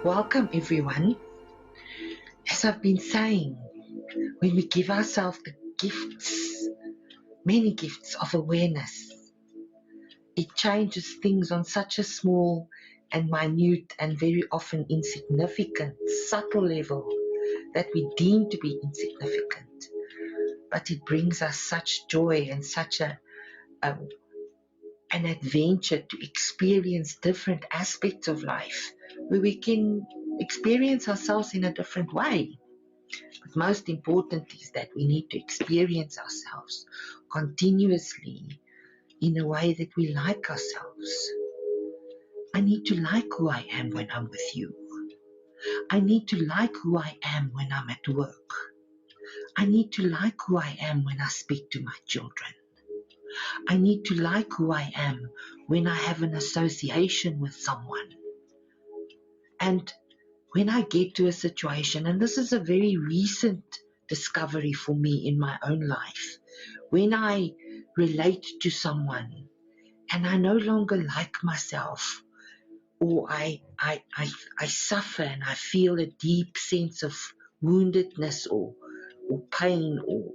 Welcome everyone. As I've been saying, when we give ourselves the gifts, many gifts of awareness, it changes things on such a small and minute and very often insignificant, subtle level that we deem to be insignificant. But it brings us such joy and such an adventure to experience different aspects of life where we can experience ourselves in a different way. But most important is that we need to experience ourselves continuously in a way that we like ourselves. I need to like who I am when I'm with you. I need to like who I am when I'm at work. I need to like who I am when I speak to my children. I need to like who I am when I have an association with someone. And when I get to a situation, and this is a very recent discovery for me in my own life, when I relate to someone and I no longer like myself, or I suffer and I feel a deep sense of woundedness or pain, or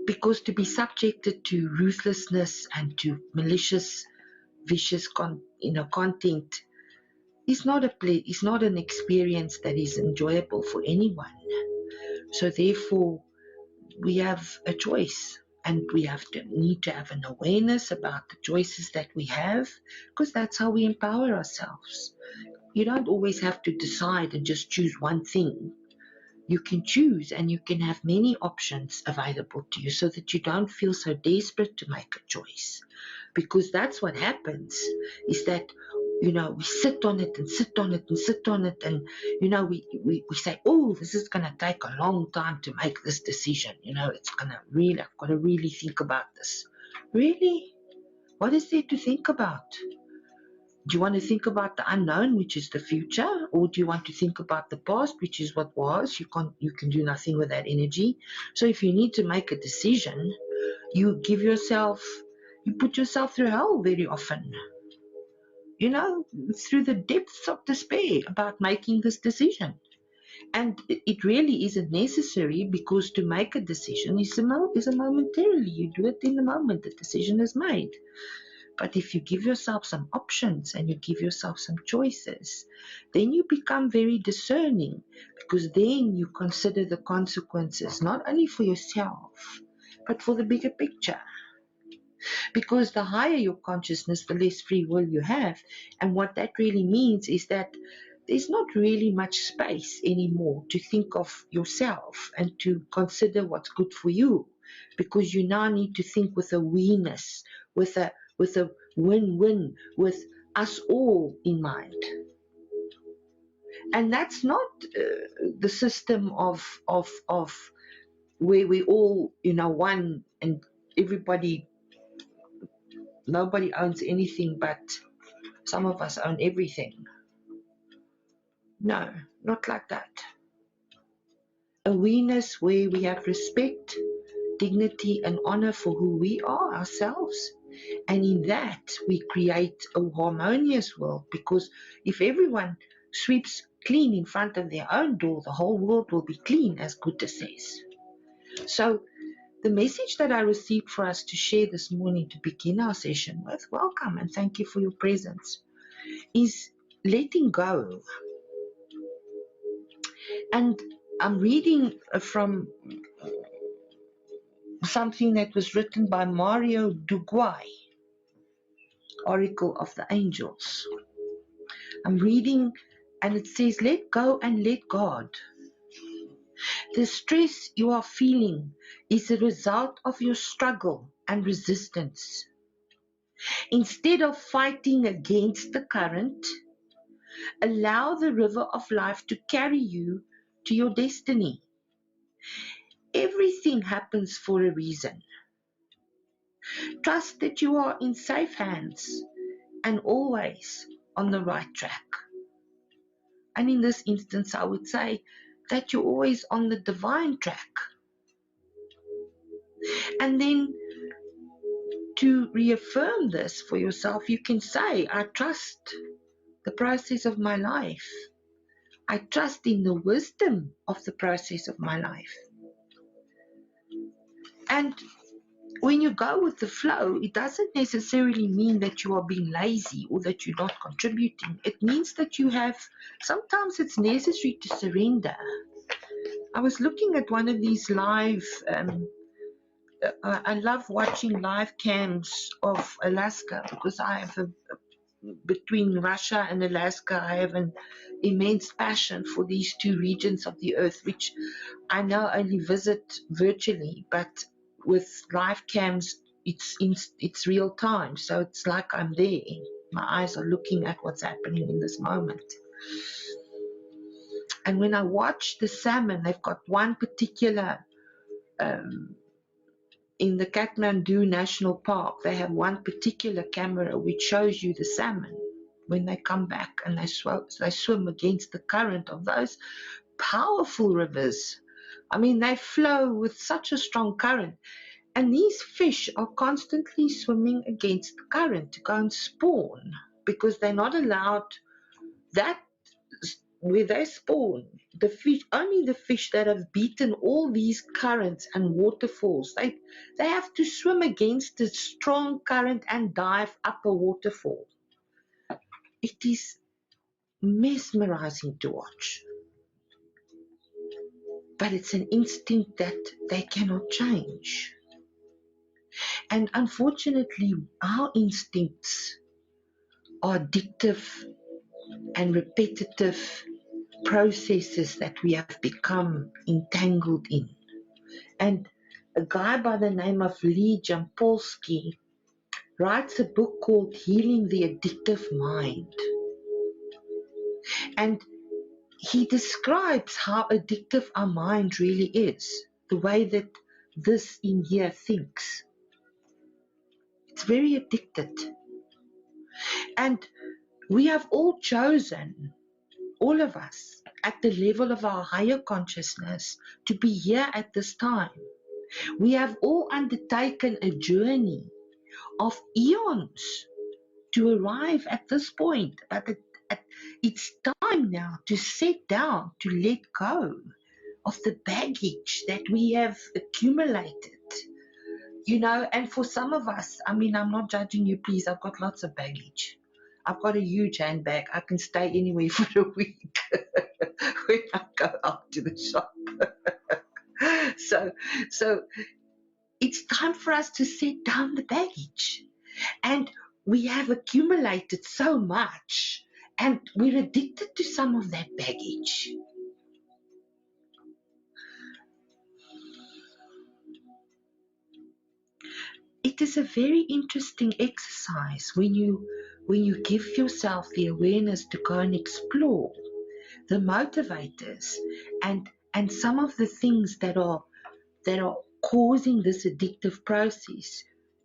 because to be subjected to ruthlessness and to malicious, vicious content is not an experience that is enjoyable for anyone. So therefore, we have a choice, and we need to have an awareness about the choices that we have, because that's how we empower ourselves. You don't always have to decide and just choose one thing. You can choose, and you can have many options available to you so that you don't feel so desperate to make a choice. Because that's what happens, is that we sit on it and sit on it and sit on it, and we say, oh, this is going to take a long time to make this decision. It's going to really, I've got to really think about this. Really? What is there to think about? Do you want to think about the unknown, which is the future, or do you want to think about the past, which is what was? You can do nothing with that energy. So if you need to make a decision, you put yourself through hell very often. Through the depths of despair about making this decision. And it really isn't necessary, because to make a decision is a momentarily. You do it in the moment the decision is made. But if you give yourself some options and you give yourself some choices, then you become very discerning, because then you consider the consequences, not only for yourself, but for the bigger picture. Because the higher your consciousness, the less free will you have. And what that really means is that there's not really much space anymore to think of yourself and to consider what's good for you, because you now need to think with a we-ness, with a win-win, with us all in mind. And that's not the system of where we all one, and nobody owns anything, but some of us own everything. No, not like that. Awareness where we have respect, dignity, and honor for who we are ourselves. And in that, we create a harmonious world, because if everyone sweeps clean in front of their own door, the whole world will be clean, as Buddha says. So, the message that I received for us to share this morning to begin our session with, welcome and thank you for your presence, is letting go. And I'm reading from something that was written by Mario Duguay, Oracle of the Angels. I'm reading, and it says, let go and let God. The stress you are feeling is a result of your struggle and resistance. Instead of fighting against the current, allow the river of life to carry you to your destiny. Everything happens for a reason. Trust that you are in safe hands and always on the right track. And in this instance, I would say that you're always on the divine track. And then to reaffirm this for yourself, you can say, I trust the process of my life. I trust in the wisdom of the process of my life. And when you go with the flow, it doesn't necessarily mean that you are being lazy or that you're not contributing. It means that you have, sometimes it's necessary to surrender. I was looking at one of these live, I love watching live cams of Alaska because I have between Russia and Alaska, I have an immense passion for these two regions of the earth, which I now only visit virtually, but with live cams, it's real time, so it's like I'm there. My eyes are looking at what's happening in this moment. And when I watch the salmon, they've got one particular in the Kathmandu National Park, they have one particular camera which shows you the salmon when they come back and they swim against the current of those powerful rivers. I mean, they flow with such a strong current. And these fish are constantly swimming against the current to go and spawn because they're not allowed that where they spawn, the fish, only the fish that have beaten all these currents and waterfalls, they have to swim against the strong current and dive up a waterfall. It is mesmerizing to watch. But it's an instinct that they cannot change. And unfortunately, our instincts are addictive and repetitive processes that we have become entangled in. And a guy by the name of Lee Jampolsky writes a book called Healing the Addictive Mind. And he describes how addictive our mind really is, the way that this in here thinks. It's very addicted. And we have all chosen, all of us, at the level of our higher consciousness, to be here at this time. We have all undertaken a journey of eons to arrive at this point. But it's time now to sit down, to let go of the baggage that we have accumulated. You know, and for some of us, I mean, I'm not judging you, please. I've got lots of baggage. I've got a huge handbag. I can stay anywhere for a week when I go out to the shop. So it's time for us to set down the baggage. And we have accumulated so much, and we're addicted to some of that baggage. It is a very interesting exercise when you give yourself the awareness to go and explore the motivators and some of the things that are causing this addictive process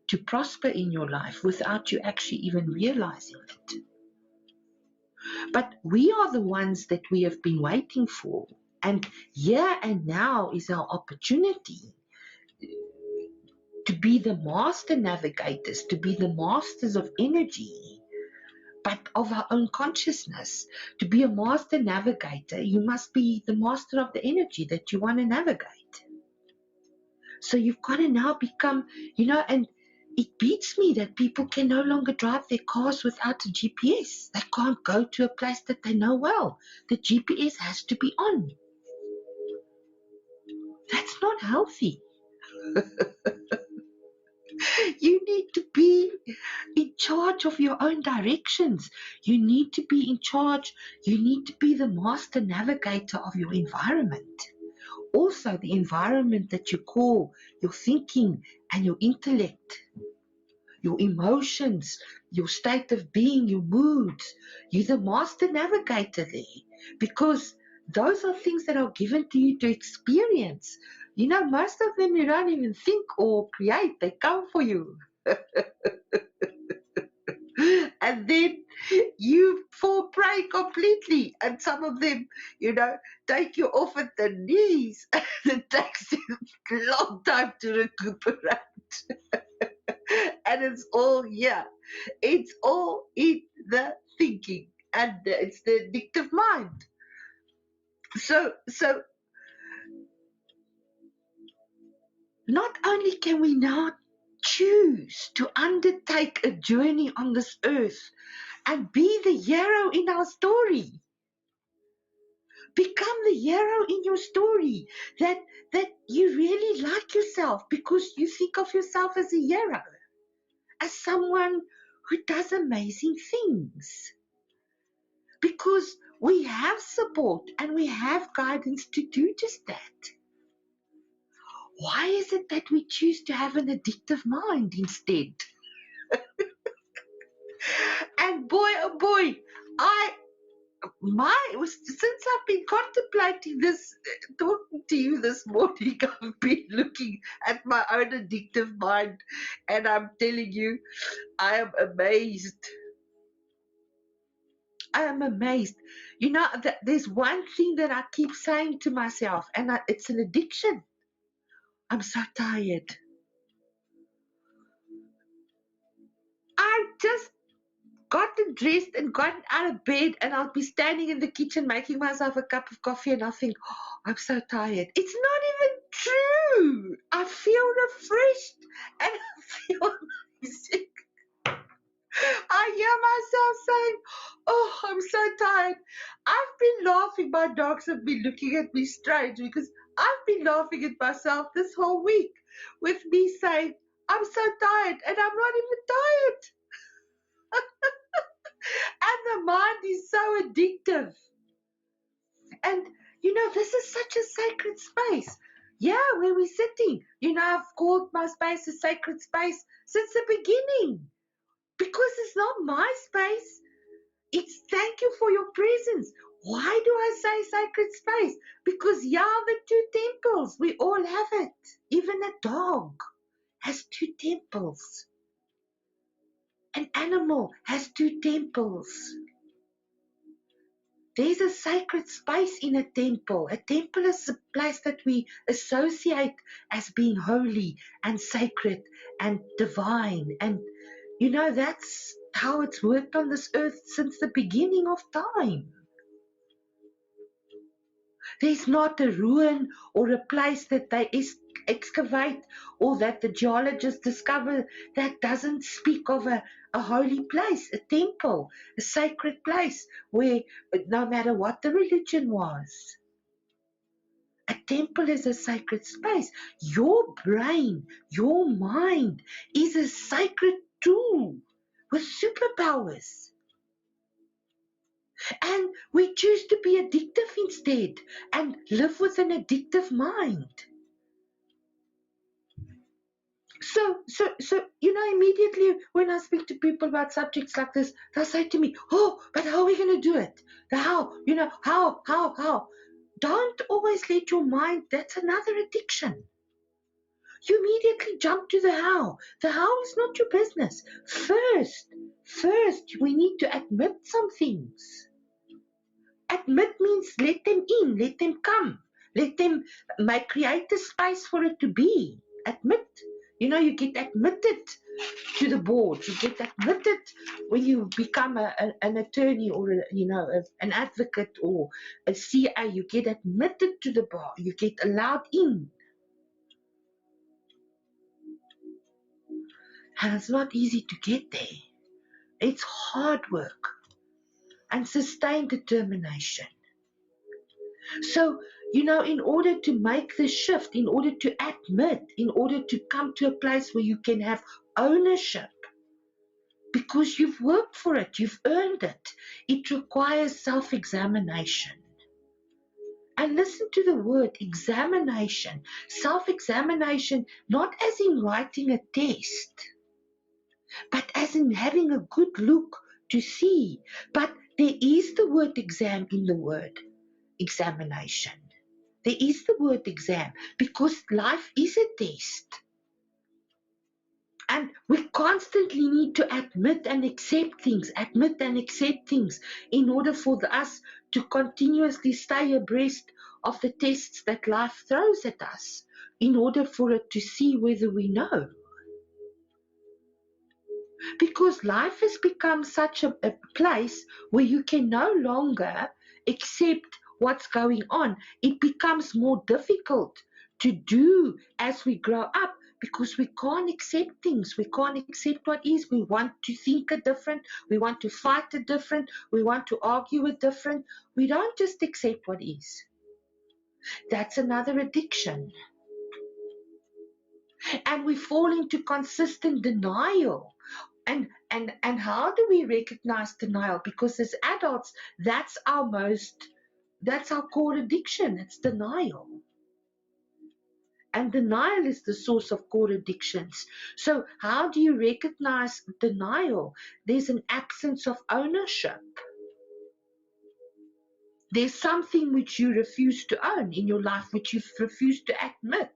to prosper in your life without you actually even realizing it. But we are the ones that we have been waiting for, and here and now is our opportunity to be the master navigators, to be the masters of energy, but of our own consciousness. To be a master navigator, you must be the master of the energy that you want to navigate. So you've got to now become, and it beats me that people can no longer drive their cars without a GPS. They can't go to a place that they know well. The GPS has to be on. That's not healthy. You need to be in charge of your own directions. You need to be in charge. You need to be the master navigator of your environment. Also, the environment that you call your thinking and your intellect, your emotions, your state of being, your moods. You're the master navigator there, because those are things that are given to you to experience. Most of them you don't even think or create. They come for you. And then you fall prey completely. And some of them, take you off at the knees. And it takes you a long time to recuperate. And it's all here. It's all in the thinking. and it's the addictive mind. So not only can we now choose to undertake a journey on this earth and be the hero in our story. Become the hero in your story, that you really like yourself because you think of yourself as a hero, as someone who does amazing things. Because we have support and we have guidance to do just that. Why is it that we choose to have an addictive mind instead? And boy, oh boy, since I've been contemplating this, talking to you this morning, I've been looking at my own addictive mind, and I'm telling you, I am amazed. I am amazed. You know, there's one thing that I keep saying to myself, and it's an addiction. I'm so tired. I just gotten dressed and gotten out of bed, and I'll be standing in the kitchen making myself a cup of coffee, and I'll think, oh, I'm so tired. It's not even true. I feel refreshed and I feel amazing. I hear myself saying, oh, I'm so tired. I've been laughing. My dogs have been looking at me strange because I've been laughing at myself this whole week with me saying, I'm so tired, and I'm not even tired. And the mind is so addictive. And, you know, this is such a sacred space. Yeah, where we're sitting. You know, I've called my space a sacred space since the beginning. Because it's not my space. It's thank you for your presence. Why do I say sacred space? Because the two temples. We all have it. Even a dog has two temples. An animal has two temples. There's a sacred space in a temple. A temple is a place that we associate as being holy and sacred and divine. And, you know, that's how it's worked on this earth since the beginning of time. There's not a ruin or a place that they excavate or that the geologists discover that doesn't speak of a holy place, a temple, a sacred place where no matter what the religion was, a temple is a sacred space. Your brain, your mind is a sacred tool with superpowers. And we choose to be addictive instead and live with an addictive mind. So, you know, immediately when I speak to people about subjects like this, they'll say to me, oh, but how are we going to do it? The how, you know, how? Don't always let your mind, that's another addiction. You immediately jump to the how. The how is not your business. First, we need to admit some things. Admit means let them in, let them come, let them create a space for it to be. Admit. You know, you get admitted to the board. You get admitted when you become an attorney or an advocate or a CA. You get admitted to the bar. You get allowed in. And it's not easy to get there. It's hard work and sustained determination. So, you know, in order to make the shift, in order to admit, in order to come to a place where you can have ownership, because you've worked for it, you've earned it, it requires self-examination. And listen to the word examination, self-examination, not as in writing a test, but as in having a good look to see. But there is the word exam in the word examination. There is the word exam because life is a test. And we constantly need to admit and accept things in order for us to continuously stay abreast of the tests that life throws at us, in order for it to see whether we know. Because life has become such a place where you can no longer accept what's going on. It becomes more difficult to do as we grow up because we can't accept things. We can't accept what is. We want to think a different. We want to fight a different. We want to argue a different. We don't just accept what is. That's another addiction. And we fall into consistent denial. And how do we recognize denial? Because as adults, that's our core addiction. It's denial. And denial is the source of core addictions. So how do you recognize denial? There's an absence of ownership. There's something which you refuse to own in your life, which you refuse to admit,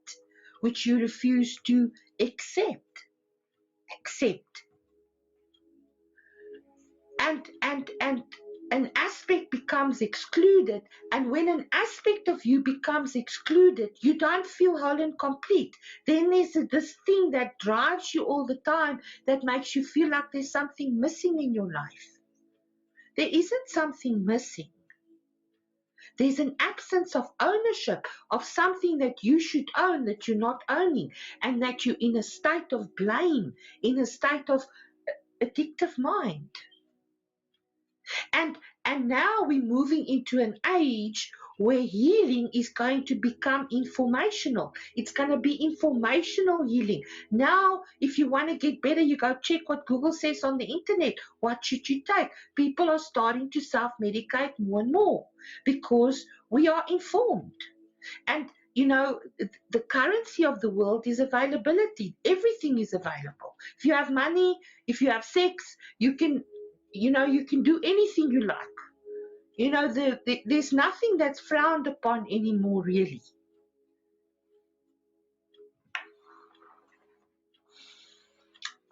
which you refuse to accept. And an aspect becomes excluded, and when an aspect of you becomes excluded, you don't feel whole and complete. Then there's this thing that drives you all the time that makes you feel like there's something missing in your life. There isn't something missing. There's an absence of ownership of something that you should own that you're not owning, and that you're in a state of blame, in a state of addictive mind. And now we're moving into an age where healing is going to become informational. It's going to be informational healing. Now, if you want to get better, you go check what Google says on the internet. What should you take? People are starting to self-medicate more and more because we are informed. And the currency of the world is availability. Everything is available. If you have money, if you have sex, you can do anything you like. There's nothing that's frowned upon anymore, really.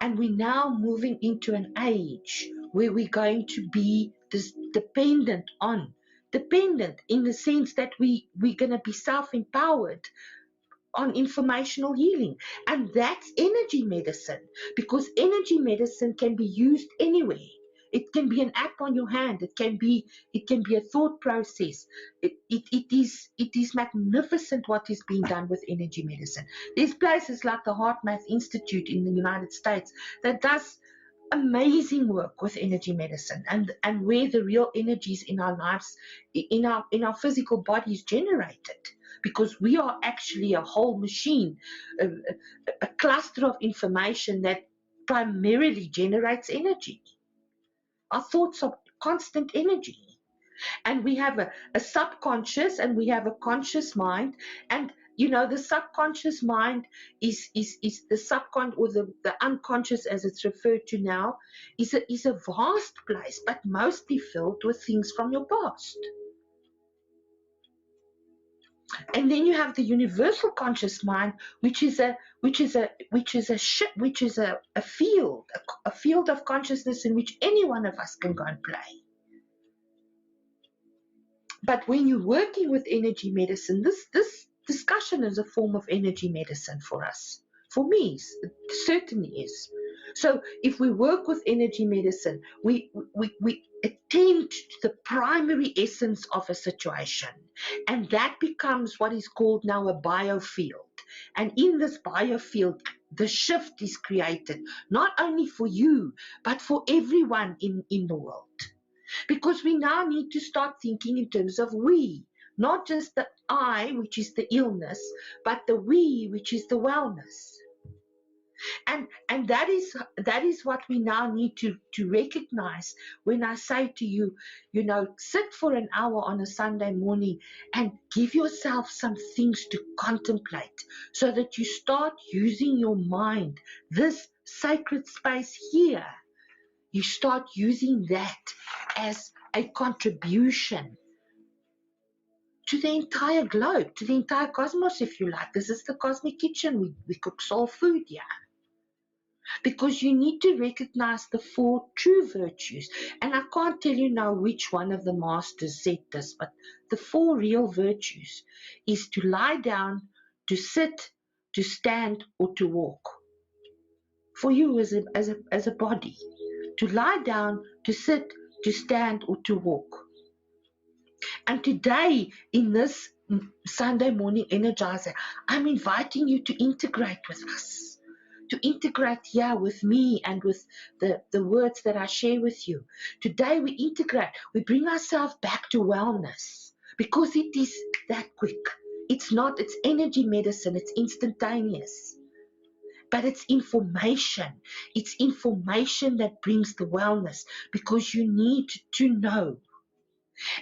And we're now moving into an age where we're going to be dependent in the sense that we're going to be self-empowered on informational healing. And that's energy medicine, because energy medicine can be used anywhere. It can be an app on your hand. It can be a thought process. It is magnificent what is being done with energy medicine. There's places like the Heart Math Institute in the United States that does amazing work with energy medicine, and where the real energies in our lives, in our physical bodies, generated, because we are actually a whole machine, a cluster of information that primarily generates energy. Our thoughts are constant energy. And we have a subconscious and we have a conscious mind. And the subconscious mind is the or the unconscious, as it's referred to now, is a vast place, but mostly filled with things from your past. And then you have the universal conscious mind, which is a field of consciousness in which any one of us can go and play. But when you're working with energy medicine, this discussion is a form of energy medicine for us. For me, it certainly is. So if we work with energy medicine, we attend to the primary essence of a situation, and that becomes what is called now a biofield. And in this biofield, the shift is created, not only for you, but for everyone in the world. Because we now need to start thinking in terms of we, not just the I, which is the illness, but the we, which is the wellness. And that is what we now need to recognize when I say to you, sit for an hour on a Sunday morning and give yourself some things to contemplate, so that you start using your mind, this sacred space here. You start using that as a contribution to the entire globe, to the entire cosmos, if you like. This is the cosmic kitchen. We cook soul food here. Because you need to recognize the four true virtues. And I can't tell you now which one of the masters said this, but the four real virtues is to lie down, to sit, to stand, or to walk. for you as a body, to lie down, to sit, to stand, or to walk. And today, in this Sunday morning Energizer, I'm inviting you to integrate with us, to integrate here with me and with the words that I share with you. Today, we integrate, we bring ourselves back to wellness because it is that quick. It's energy medicine, it's instantaneous. But it's information. It's information that brings the wellness because you need to know.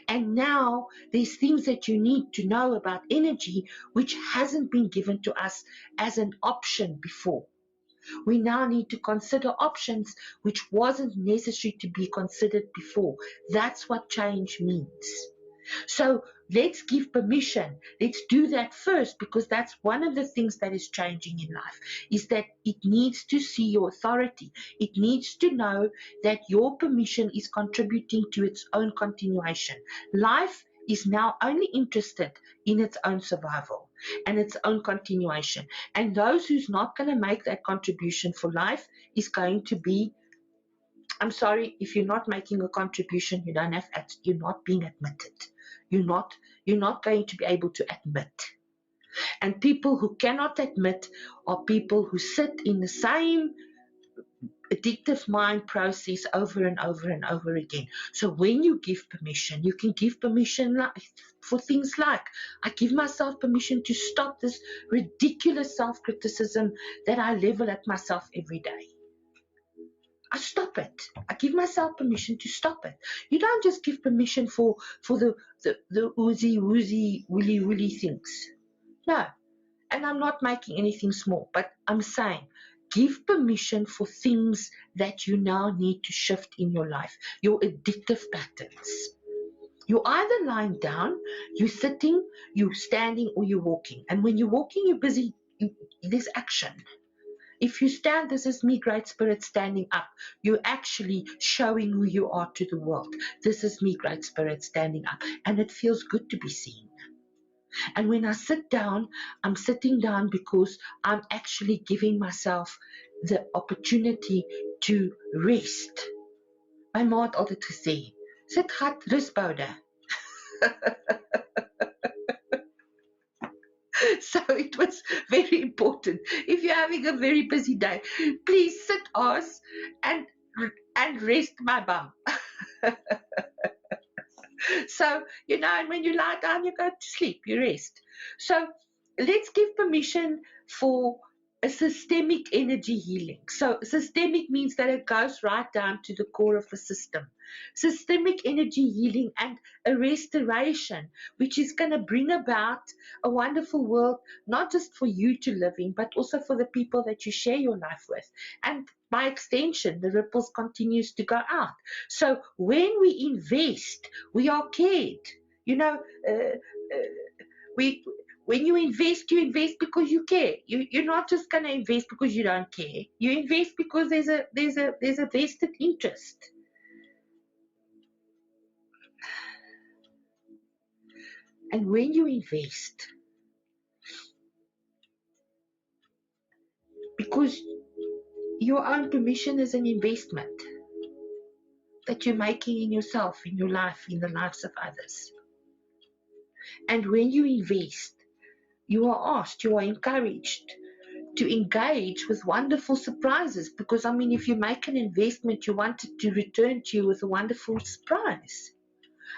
And now there's things that you need to know about energy which hasn't been given to us as an option before. We now need to consider options which wasn't necessary to be considered before. That's what change means. So let's give permission. Let's do that first, because that's one of the things that is changing in life, is that it needs to see your authority. It needs to know that your permission is contributing to its own continuation. Life is now only interested in its own survival and its own continuation. And those who's not going to make that contribution for life is going to be, I'm sorry, if you're not making a contribution, you're not being admitted. You're not going to be able to admit. And people who cannot admit are people who sit in the same addictive mind process over and over and over again. So when you give permission, you can give permission for things like, I give myself permission to stop this ridiculous self-criticism that I level at myself every day. I stop it. I give myself permission to stop it. You don't just give permission for the oozy, woozy, willy, willy things. No. And I'm not making anything small, but I'm saying give permission for things that you now need to shift in your life, your addictive patterns. You're either lying down, you're sitting, you're standing, or you're walking. And when you're walking, you're busy, there's action. If you stand, this is me, Great Spirit, standing up. You're actually showing who you are to the world. This is me, Great Spirit, standing up. And it feels good to be seen. And when I sit down, I'm sitting down because I'm actually giving myself the opportunity to rest. My ma het altyd gesê, sit gat rusboude. So it was very important. If you're having a very busy day, please sit ass and rest my bum. So, and when you lie down, you go to sleep, you rest. So let's give permission for a systemic energy healing. So systemic means that it goes right down to the core of the system. Systemic energy healing and a restoration, which is going to bring about a wonderful world, not just for you to live in, but also for the people that you share your life with. And by extension, the ripples continues to go out. So when we invest, we are cared. When you invest because you care. You're not just going to invest because you don't care. You invest because there's a vested interest. And when you invest, because your own permission is an investment that you're making in yourself, in your life, in the lives of others. And when you invest, you are asked, you are encouraged to engage with wonderful surprises, because if you make an investment, you want it to return to you with a wonderful surprise.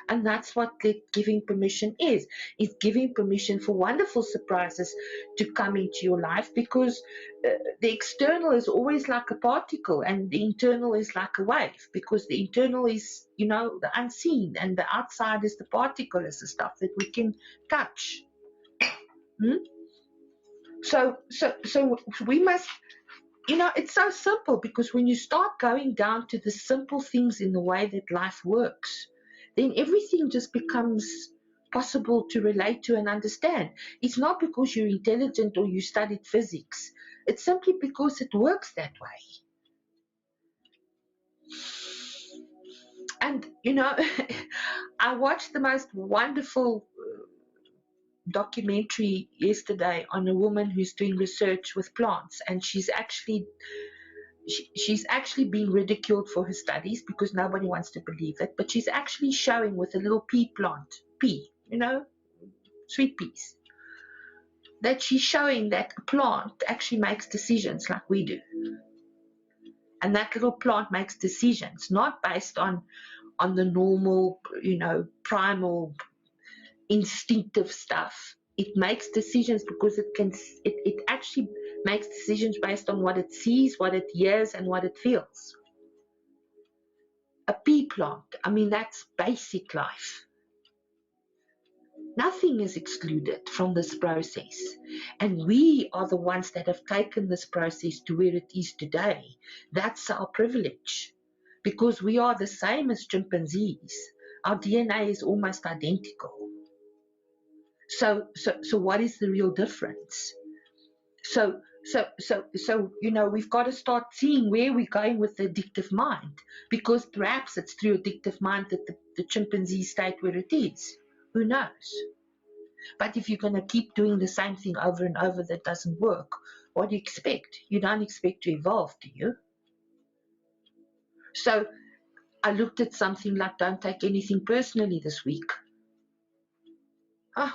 And that's what giving permission is. It's giving permission for wonderful surprises to come into your life, because the external is always like a particle and the internal is like a wave, because the internal is, the unseen, and the outside is the particle, is the stuff that we can touch. So we must, it's so simple, because when you start going down to the simple things in the way that life works, then everything just becomes possible to relate to and understand. It's not because you're intelligent or you studied physics. It's simply because it works that way. And, I watched the most wonderful documentary yesterday on a woman who's doing research with plants, and she's actually she's actually being ridiculed for her studies because nobody wants to believe it, but she's actually showing with a little pea plant, sweet peas, that she's showing that a plant actually makes decisions like we do. And that little plant makes decisions not based on the normal, primal, instinctive stuff. It makes decisions because it actually makes decisions based on what it sees, what it hears, and what it feels. A pea plant, that's basic life. Nothing is excluded from this process. And we are the ones that have taken this process to where it is today. That's our privilege. Because we are the same as chimpanzees. Our DNA is almost identical. So what is the real difference? So we've got to start seeing where we're going with the addictive mind, because perhaps it's through addictive mind that the chimpanzee stayed where it is. Who knows? But if you're going to keep doing the same thing over and over that doesn't work, what do you expect? You don't expect to evolve, do you? So I looked at something like don't take anything personally this week. I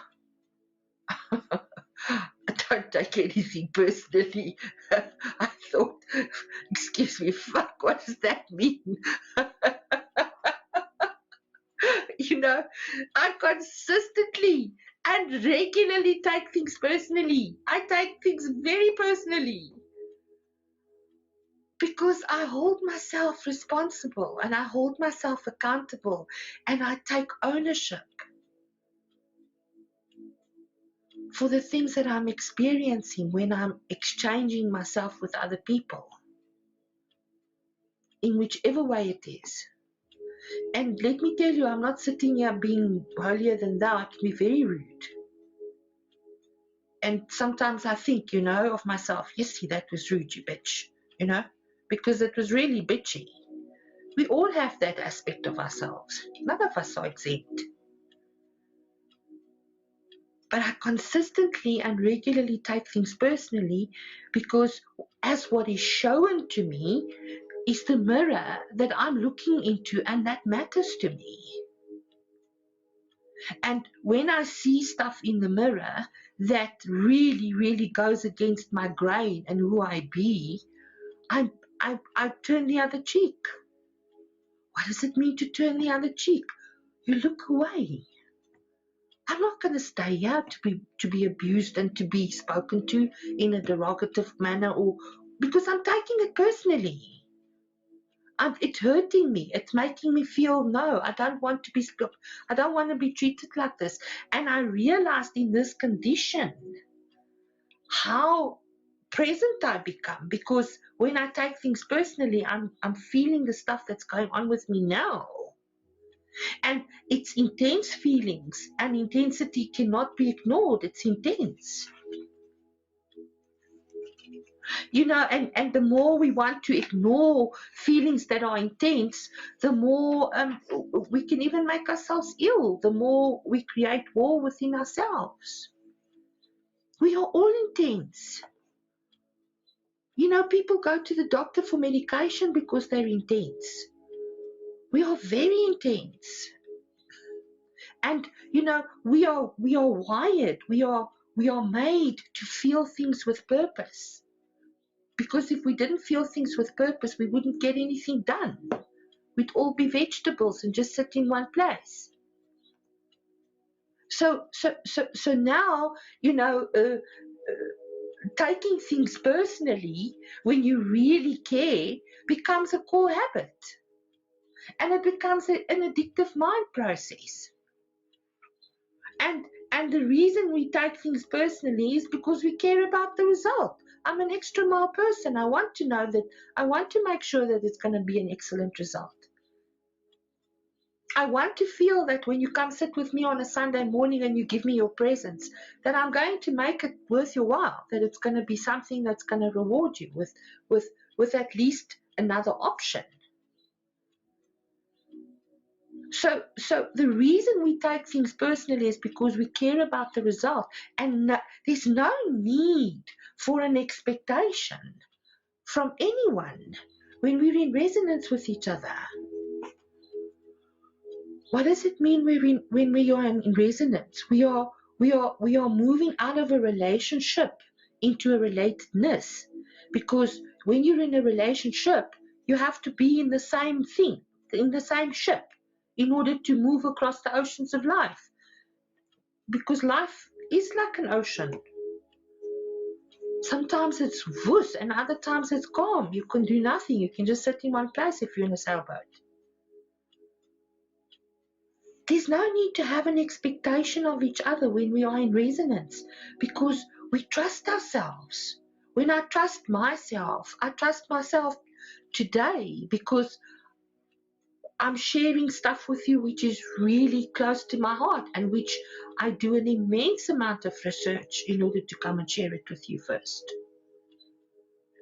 don't take anything personally. I thought, excuse me, fuck, what does that mean? I consistently and regularly take things personally. I take things very personally. Because I hold myself responsible and I hold myself accountable and I take ownership for the things that I'm experiencing when I'm exchanging myself with other people, in whichever way it is. And let me tell you, I'm not sitting here being holier than thou. It can be very rude. And sometimes I think, of myself, yes, that was rude, you bitch, because it was really bitchy. We all have that aspect of ourselves. None of us are exempt. But I consistently and regularly take things personally because as what is shown to me is the mirror that I'm looking into, and that matters to me. And when I see stuff in the mirror that really, really goes against my grain and who I be, I turn the other cheek. What does it mean to turn the other cheek? You look away. I'm not going to stay here to be abused and to be spoken to in a derogative manner, or because I'm taking it personally. It's hurting me. It's making me feel, no, I don't want to be treated like this. And I realized in this condition how present I become, because when I take things personally, I'm feeling the stuff that's going on with me now. And it's intense feelings, and intensity cannot be ignored. It's intense. And the more we want to ignore feelings that are intense, the more we can even make ourselves ill, the more we create war within ourselves. We are all intense. People go to the doctor for medication because they're intense. We are very intense. And we are wired, we are made to feel things with purpose. Because if we didn't feel things with purpose, we wouldn't get anything done. We'd all be vegetables and just sit in one place. So now, taking things personally when you really care becomes a core habit. And it becomes an addictive mind process. And the reason we take things personally is because we care about the result. I'm an extra mile person. I want to make sure that it's going to be an excellent result. I want to feel that when you come sit with me on a Sunday morning and you give me your presents, that I'm going to make it worth your while, that it's going to be something that's going to reward you with at least another option. So the reason we take things personally is because we care about the result, and there's no need for an expectation from anyone when we're in resonance with each other. What does it mean when we are in resonance? We are moving out of a relationship into a relatedness, because when you're in a relationship, you have to be in the same thing, in the same ship, in order to move across the oceans of life. Because life is like an ocean. Sometimes it's whoosh and other times it's calm. You can do nothing. You can just sit in one place if you're in a sailboat. There's no need to have an expectation of each other when we are in resonance, because we trust ourselves. When I trust myself today because I'm sharing stuff with you which is really close to my heart and which I do an immense amount of research in order to come and share it with you first.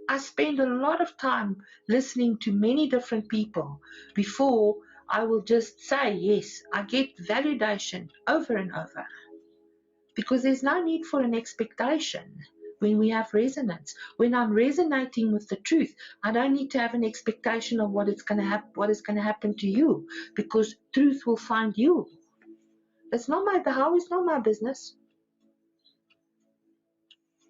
I spend a lot of time listening to many different people before I will just say, yes, I get validation over and over. Because there's no need for an expectation when we have resonance. When I'm resonating with the truth, I don't need to have an expectation of what is going to happen to you, because truth will find you. The how is not my business.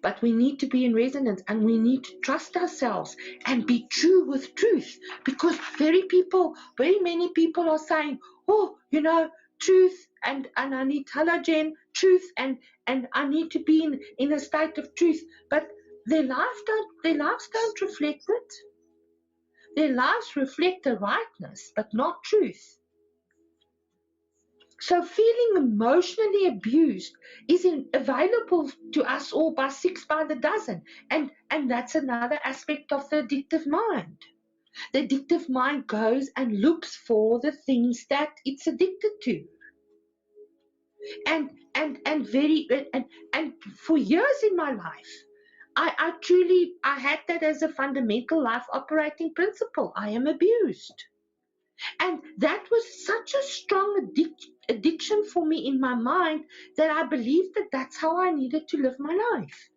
But we need to be in resonance and we need to trust ourselves and be true with truth, because very many people are saying, oh, truth and I need halogen, truth and I need to be in a state of truth. But their lives don't reflect it. Their lives reflect the rightness, but not truth. So feeling emotionally abused is available to us all by 6 by the dozen. And that's another aspect of the addictive mind. The addictive mind goes and looks for the things that it's addicted to. And for years in my life, I had that as a fundamental life operating principle. I am abused. And that was such a strong addiction for me in my mind that I believed that that's how I needed to live my life.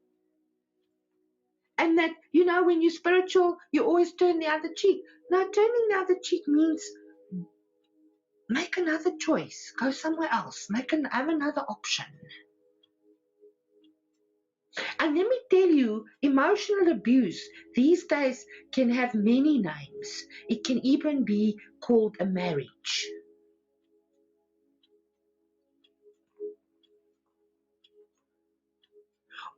And that, when you're spiritual, you always turn the other cheek. Now, turning the other cheek means make another choice, go somewhere else, have another option. And let me tell you, emotional abuse these days can have many names. It can even be called a marriage.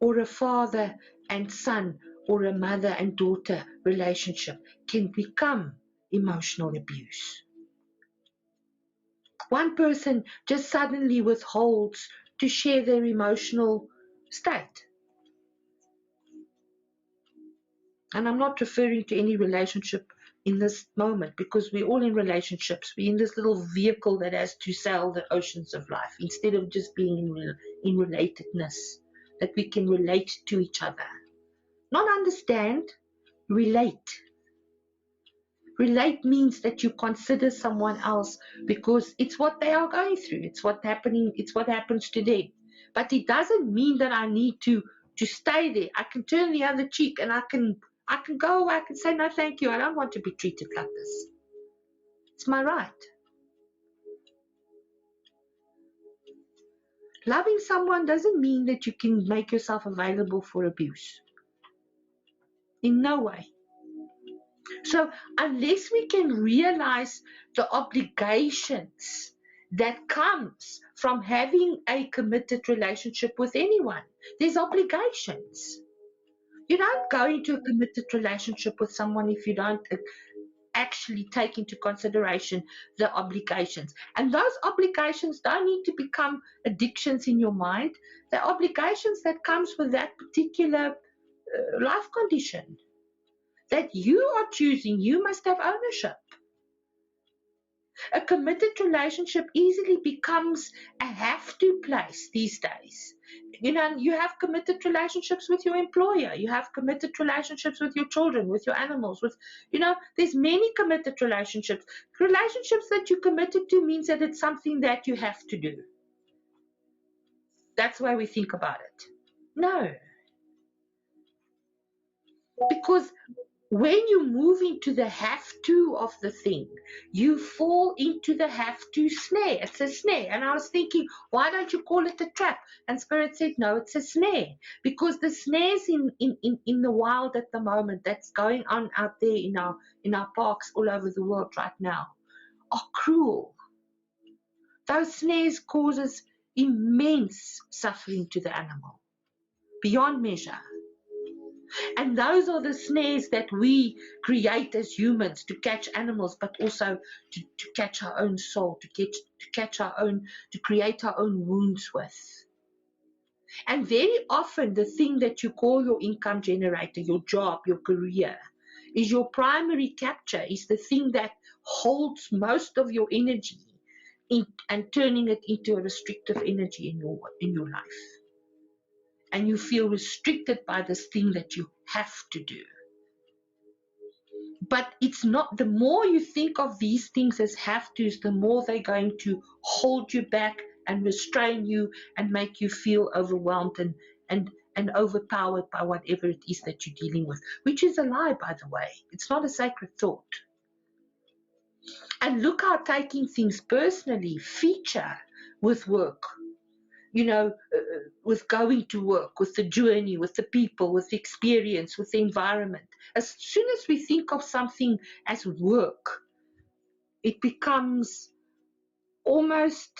Or a father and son, or a mother and daughter relationship can become emotional abuse. One person just suddenly withholds to share their emotional state. And I'm not referring to any relationship in this moment, because we're all in relationships. We're in this little vehicle that has to sail the oceans of life, instead of just being in relatedness, that we can relate to each other. Not understand, relate. Relate means that you consider someone else because it's what they are going through. It's what happens to them. But it doesn't mean that I need to stay there. I can turn the other cheek and I can go away. I can say, no, thank you. I don't want to be treated like this. It's my right. Loving someone doesn't mean that you can make yourself available for abuse. In no way. So unless we can realize the obligations that comes from having a committed relationship with anyone, there's obligations. You don't go into a committed relationship with someone if you don't actually take into consideration the obligations. And those obligations don't need to become addictions in your mind. They're obligations that comes with that particular life condition that you are choosing. You must have ownership. A committed relationship easily becomes a have-to place these days. You have committed relationships with your employer. You have committed relationships with your children, with your animals, there's many committed relationships. Relationships that you're committed to means that it's something that you have to do. That's why we think about it. No. Because when you move into the have to of the thing, you fall into the have to snare. It's a snare. And I was thinking, why don't you call it a trap? And Spirit said, no, it's a snare. Because the snares in the wild at the moment that's going on out there in our parks all over the world right now are cruel. Those snares causes immense suffering to the animal, beyond measure. And those are the snares that we create as humans to catch animals, but also to catch our own soul, to create our own wounds with. And very often the thing that you call your income generator, your job, your career, is your primary capture, is the thing that holds most of your energy and turning it into a restrictive energy in your life. And you feel restricted by this thing that you have to do. But it's not, the more you think of these things as have tos, the more they're going to hold you back and restrain you and make you feel overwhelmed and overpowered by whatever it is that you're dealing with, which is a lie, by the way. It's not a sacred thought. And look how taking things personally feature with work. With going to work, with the journey, with the people, with the experience, with the environment. As soon as we think of something as work, it becomes almost,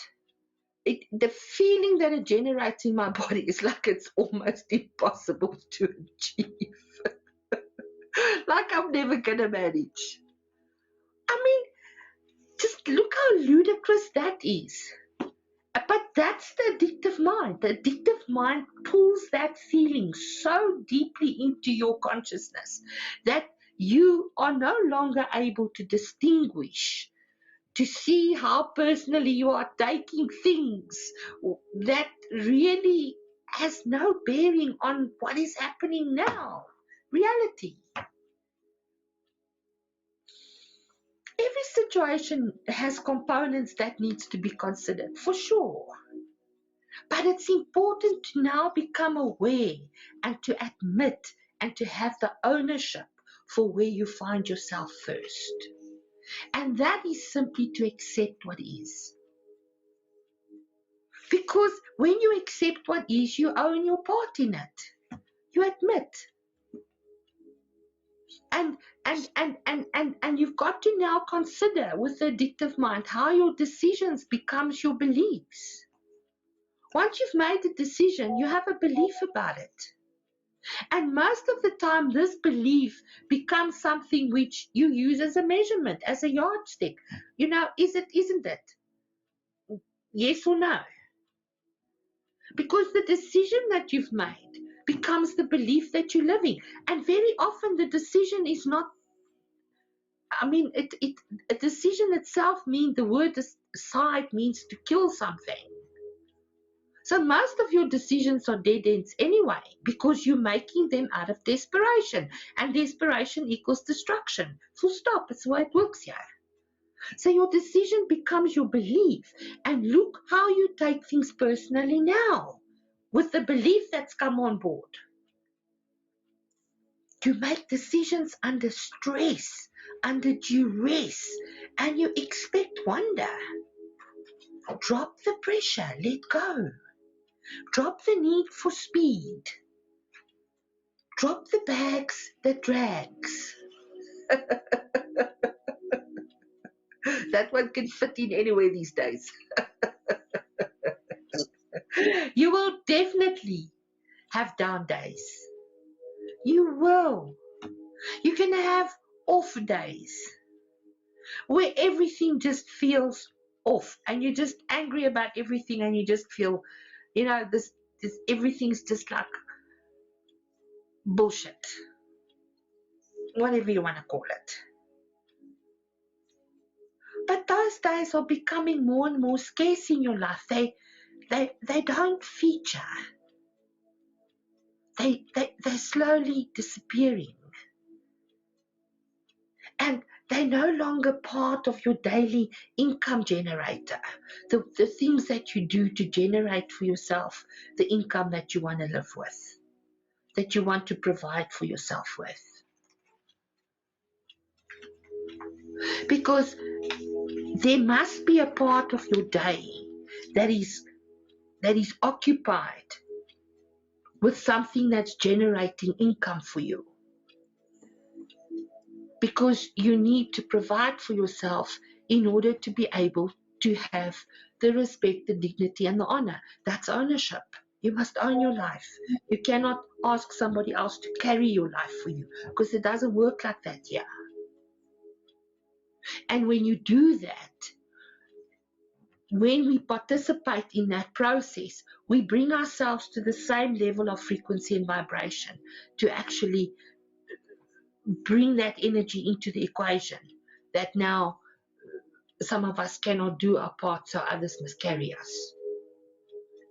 the feeling that it generates in my body is like it's almost impossible to achieve. Like I'm never going to manage. I mean, just look how ludicrous that is. But that's the addictive mind. The addictive mind pulls that feeling so deeply into your consciousness that you are no longer able to distinguish, to see how personally you are taking things that really has no bearing on what is happening now. Reality. Every situation has components that needs to be considered, for sure. But it's important to now become aware and to admit and to have the ownership for where you find yourself first. And that is simply to accept what is. Because when you accept what is, you own your part in it. You admit. And you've got to now consider with the addictive mind how your decisions becomes your beliefs. Once you've made a decision, you have a belief about it. And most of the time, this belief becomes something which you use as a measurement, as a yardstick. Isn't it? Yes or no? Because the decision that you've made becomes the belief that you're living. And very often the decision is not, a decision itself means, the word decide means to kill something. So most of your decisions are dead ends anyway, because you're making them out of desperation. And desperation equals destruction. Full stop. It's the way it works here. So your decision becomes your belief. And look how you take things personally now, with the belief that's come on board. You make decisions under stress, under duress, and you expect wonder. Drop the pressure. Let go. Drop the need for speed. Drop the bags that drags. That one can fit in anywhere these days. You will definitely have down days. You will. You can have off days where everything just feels off and you're just angry about everything and you just feel, this everything's just like bullshit. Whatever you want to call it. But those days are becoming more and more scarce in your life. They don't feature. They're slowly disappearing. And they're no longer part of your daily income generator. The things that you do to generate for yourself the income that you want to live with, that you want to provide for yourself with. Because there must be a part of your day that is occupied with something that's generating income for you. Because you need to provide for yourself in order to be able to have the respect, the dignity, and the honor. That's ownership. You must own your life. You cannot ask somebody else to carry your life for you, because it doesn't work like that here. And when you do that, when we participate in that process, we bring ourselves to the same level of frequency and vibration to actually bring that energy into the equation, that now some of us cannot do our part, so others must carry us.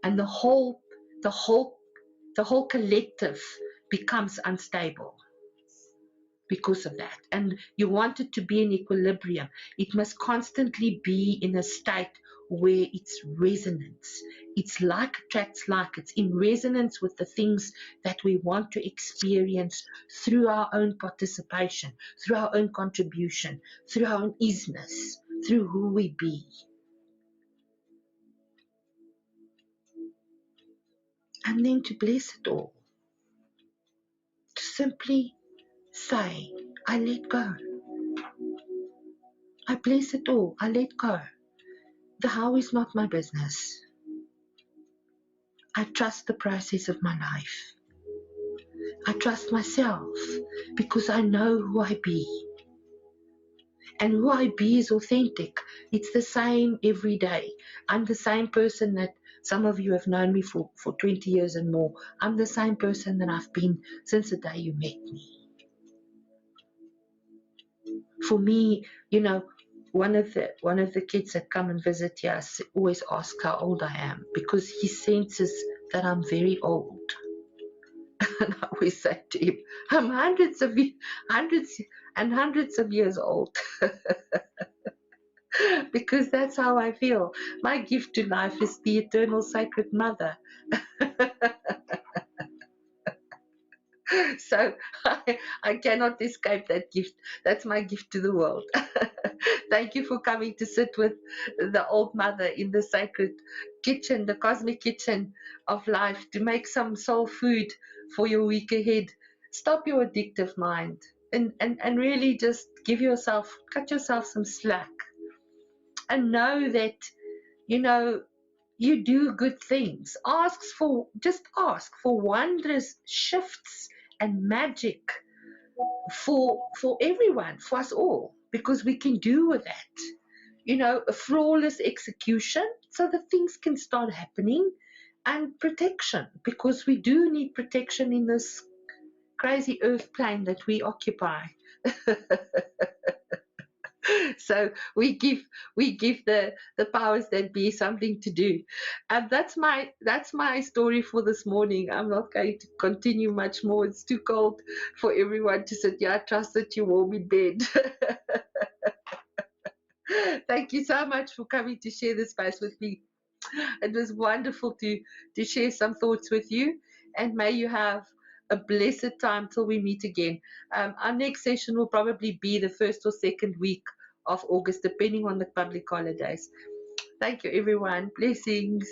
And the whole collective becomes unstable because of that. And you want it to be in equilibrium. It must constantly be in a state where it's resonance. It's like attracts like. It's in resonance with the things that we want to experience through our own participation, through our own contribution, through our own isness, through who we be. And then to bless it all. To simply say, I let go. I bless it all. I let go. The how is not my business. I trust the process of my life. I trust myself because I know who I be. And who I be is authentic. It's the same every day. I'm the same person that some of you have known me for 20 years and more. I'm the same person that I've been since the day you met me. For me, one of the kids that come and visit here always asks how old I am, because he senses that I'm very old. And I always say to him, I'm hundreds and hundreds of years old. Because that's how I feel. My gift to life is the eternal sacred mother. So I cannot escape that gift. That's my gift to the world. Thank you for coming to sit with the old mother in the sacred kitchen, the cosmic kitchen of life, to make some soul food for your week ahead. Stop your addictive mind and really just cut yourself some slack. And know that, you do good things. Just ask for wondrous shifts and magic for everyone, for us all, because we can do with that. A flawless execution so that things can start happening, and protection, because we do need protection in this crazy earth plane that we occupy. So we give the powers that be something to do. And that's my story for this morning. I'm not going to continue much more. It's too cold for everyone to sit here. I trust that you're warm in bed. Thank you so much for coming to share this space with me. It was wonderful to share some thoughts with you, and may you have a blessed time till we meet again. Our next session will probably be the first or second week of August, depending on the public holidays. Thank you, everyone. Blessings.